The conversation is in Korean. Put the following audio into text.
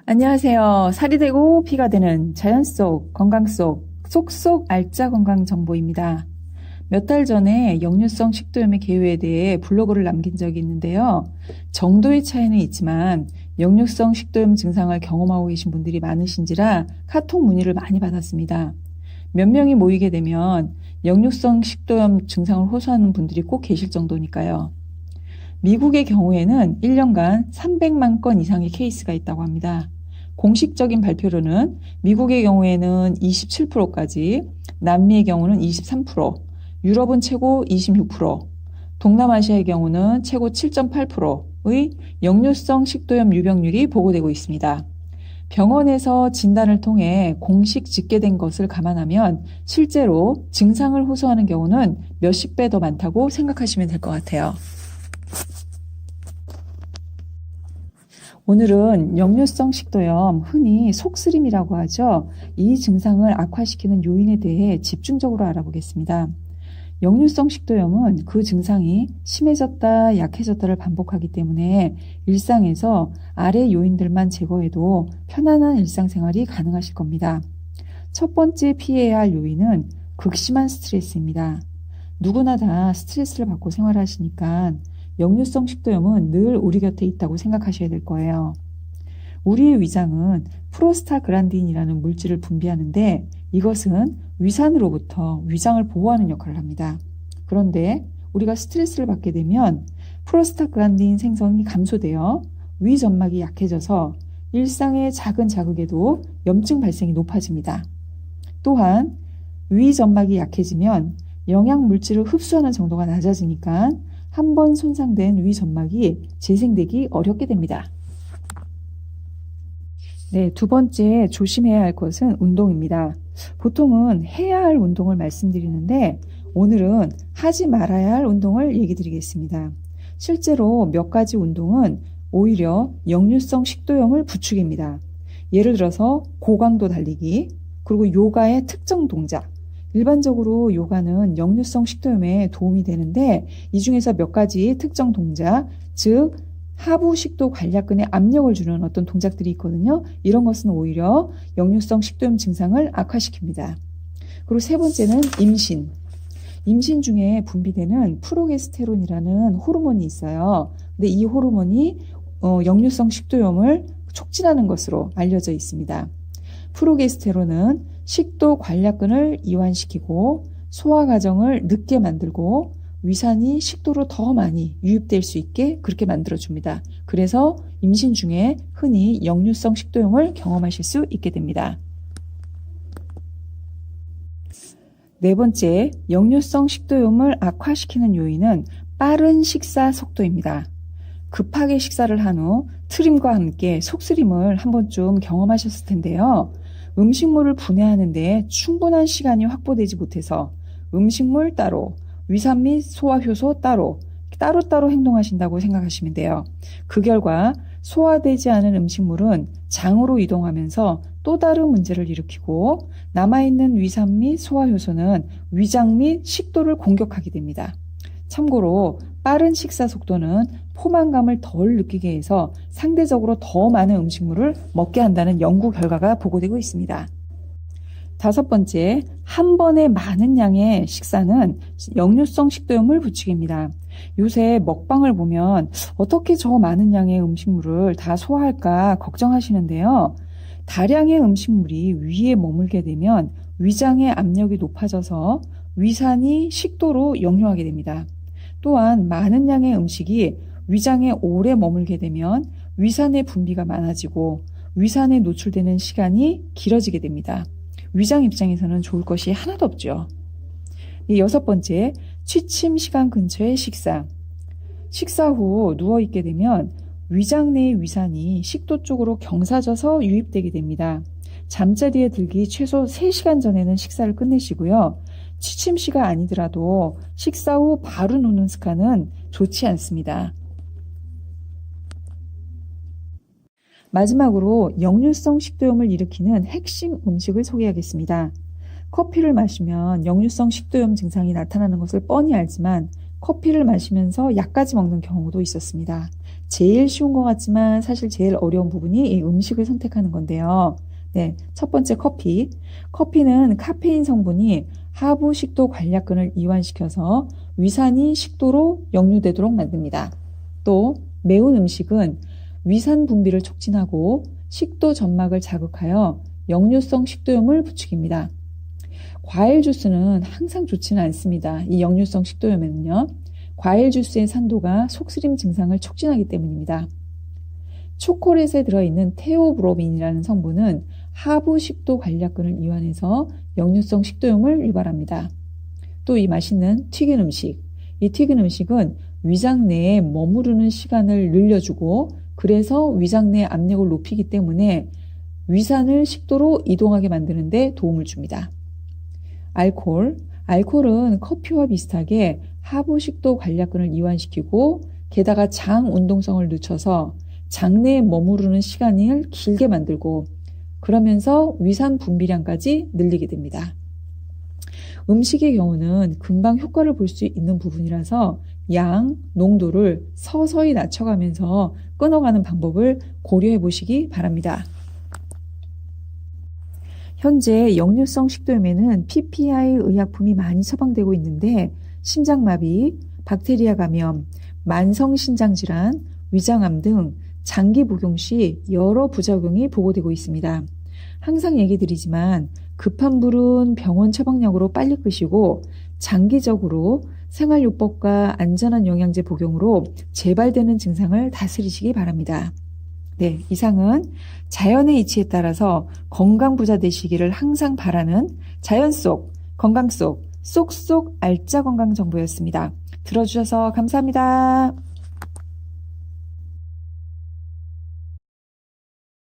안녕하세요. 살이 되고 피가 되는 자연 속, 건강 속, 쏙쏙 알짜 건강 정보입니다. 몇 달 전에 역류성 식도염의 개요에 대해 블로그를 남긴 적이 있는데요. 정도의 차이는 있지만 역류성 식도염 증상을 경험하고 계신 분들이 많으신지라 카톡 문의를 많이 받았습니다. 몇 명이 모이게 되면 역류성 식도염 증상을 호소하는 분들이 꼭 계실 정도니까요. 미국의 경우에는 1년간 300만 건 이상의 케이스가 있다고 합니다. 공식적인 발표로는 미국의 경우에는 27%까지, 남미의 경우는 23%, 유럽은 최고 26%, 동남아시아의 경우는 최고 7.8%의 역류성 식도염 유병률이 보고되고 있습니다. 병원에서 진단을 통해 공식 집계된 것을 감안하면 실제로 증상을 호소하는 경우는 몇십 배 더 많다고 생각하시면 될 것 같아요. 오늘은 역류성 식도염, 흔히 속쓰림이라고 하죠. 이 증상을 악화시키는 요인에 대해 집중적으로 알아보겠습니다. 역류성 식도염은 그 증상이 심해졌다, 약해졌다를 반복하기 때문에 일상에서 아래 요인들만 제거해도 편안한 일상생활이 가능하실 겁니다. 첫 번째 피해야 할 요인은 극심한 스트레스입니다. 누구나 다 스트레스를 받고 생활하시니까 역류성 식도염은 늘 우리 곁에 있다고 생각하셔야 될 거예요. 우리의 위장은 프로스타글란딘이라는 물질을 분비하는데 이것은 위산으로부터 위장을 보호하는 역할을 합니다. 그런데 우리가 스트레스를 받게 되면 프로스타글란딘 생성이 감소되어 위점막이 약해져서 일상의 작은 자극에도 염증 발생이 높아집니다. 또한 위점막이 약해지면 영양 물질을 흡수하는 정도가 낮아지니까 한 번 손상된 위점막이 재생되기 어렵게 됩니다. 네, 두 번째 조심해야 할 것은 운동입니다. 보통은 해야 할 운동을 말씀드리는데 오늘은 하지 말아야 할 운동을 얘기 드리겠습니다. 실제로 몇 가지 운동은 오히려 역류성 식도염을 부추깁니다. 예를 들어서 고강도 달리기, 그리고 요가의 특정 동작. 일반적으로 요가는 역류성 식도염에 도움이 되는데 이 중에서 몇 가지 특정 동작, 즉 하부 식도 관략근에 압력을 주는 어떤 동작들이 있거든요. 이런 것은 오히려 역류성 식도염 증상을 악화시킵니다. 그리고 세 번째는 임신. 임신 중에 분비되는 프로게스테론이라는 호르몬이 있어요. 근데 이 호르몬이 역류성 식도염을 촉진하는 것으로 알려져 있습니다. 프로게스테론은 식도 관략근을 이완시키고 소화 과정을 늦게 만들고 위산이 식도로 더 많이 유입될 수 있게 그렇게 만들어줍니다. 그래서 임신 중에 흔히 역류성 식도염을 경험하실 수 있게 됩니다. 네 번째, 역류성 식도염을 악화시키는 요인은 빠른 식사 속도입니다. 급하게 식사를 한 후 트림과 함께 속쓰림을 한 번쯤 경험하셨을 텐데요. 음식물을 분해하는 데 충분한 시간이 확보되지 못해서 음식물 따로, 위산 및 소화효소 따로따로 행동하신다고 생각하시면 돼요. 그 결과 소화되지 않은 음식물은 장으로 이동하면서 또 다른 문제를 일으키고 남아있는 위산 및 소화효소는 위장 및 식도를 공격하게 됩니다. 참고로 빠른 식사 속도는 포만감을 덜 느끼게 해서 상대적으로 더 많은 음식물을 먹게 한다는 연구 결과가 보고되고 있습니다. 다섯 번째, 한 번에 많은 양의 식사는 역류성 식도염을 부추깁니다. 요새 먹방을 보면 어떻게 저 많은 양의 음식물을 다 소화할까 걱정하시는데요. 다량의 음식물이 위에 머물게 되면 위장의 압력이 높아져서 위산이 식도로 역류하게 됩니다. 또한 많은 양의 음식이 위장에 오래 머물게 되면 위산의 분비가 많아지고 위산에 노출되는 시간이 길어지게 됩니다. 위장 입장에서는 좋을 것이 하나도 없죠. 여섯 번째, 취침 시간 근처의 식사. 식사 후 누워있게 되면 위장 내의 위산이 식도 쪽으로 경사져서 유입되게 됩니다. 잠자리에 들기 최소 3시간 전에는 식사를 끝내시고요. 취침 시가 아니더라도 식사 후 바로 눕는 습관은 좋지 않습니다. 마지막으로 역류성 식도염을 일으키는 핵심 음식을 소개하겠습니다. 커피를 마시면 역류성 식도염 증상이 나타나는 것을 뻔히 알지만 커피를 마시면서 약까지 먹는 경우도 있었습니다. 제일 쉬운 것 같지만 사실 제일 어려운 부분이 이 음식을 선택하는 건데요. 네, 첫 번째 커피. 커피는 카페인 성분이 하부 식도 관략근을 이완시켜서 위산이 식도로 역류되도록 만듭니다. 또 매운 음식은 위산 분비를 촉진하고 식도 점막을 자극하여 역류성 식도염을 부추깁니다. 과일 주스는 항상 좋지는 않습니다. 이 역류성 식도염에는요. 과일 주스의 산도가 속쓰림 증상을 촉진하기 때문입니다. 초콜릿에 들어있는 테오브로민이라는 성분은 하부 식도 관략근을 이완해서 역류성 식도염을 유발합니다. 또 이 맛있는 튀긴 음식. 이 튀긴 음식은 위장 내에 머무르는 시간을 늘려주고 그래서 위장 내 압력을 높이기 때문에 위산을 식도로 이동하게 만드는 데 도움을 줍니다. 알코올은 커피와 비슷하게 하부 식도 관략근을 이완시키고 게다가 장 운동성을 늦춰서 장내에 머무르는 시간을 길게 만들고 그러면서 위산 분비량까지 늘리게 됩니다. 음식의 경우는 금방 효과를 볼 수 있는 부분이라서 양, 농도를 서서히 낮춰가면서 끊어가는 방법을 고려해 보시기 바랍니다. 현재 역류성 식도염에는 PPI 의약품이 많이 처방되고 있는데 심장마비, 박테리아 감염, 만성신장질환, 위장암 등 장기 복용 시 여러 부작용이 보고되고 있습니다. 항상 얘기 드리지만 급한 불은 병원 처방약으로 빨리 끄시고 장기적으로 생활요법과 안전한 영양제 복용으로 재발되는 증상을 다스리시기 바랍니다. 네, 이상은 자연의 이치에 따라서 건강 부자 되시기를 항상 바라는 자연 속, 건강 속, 쏙쏙 알짜 건강 정보였습니다. 들어주셔서 감사합니다.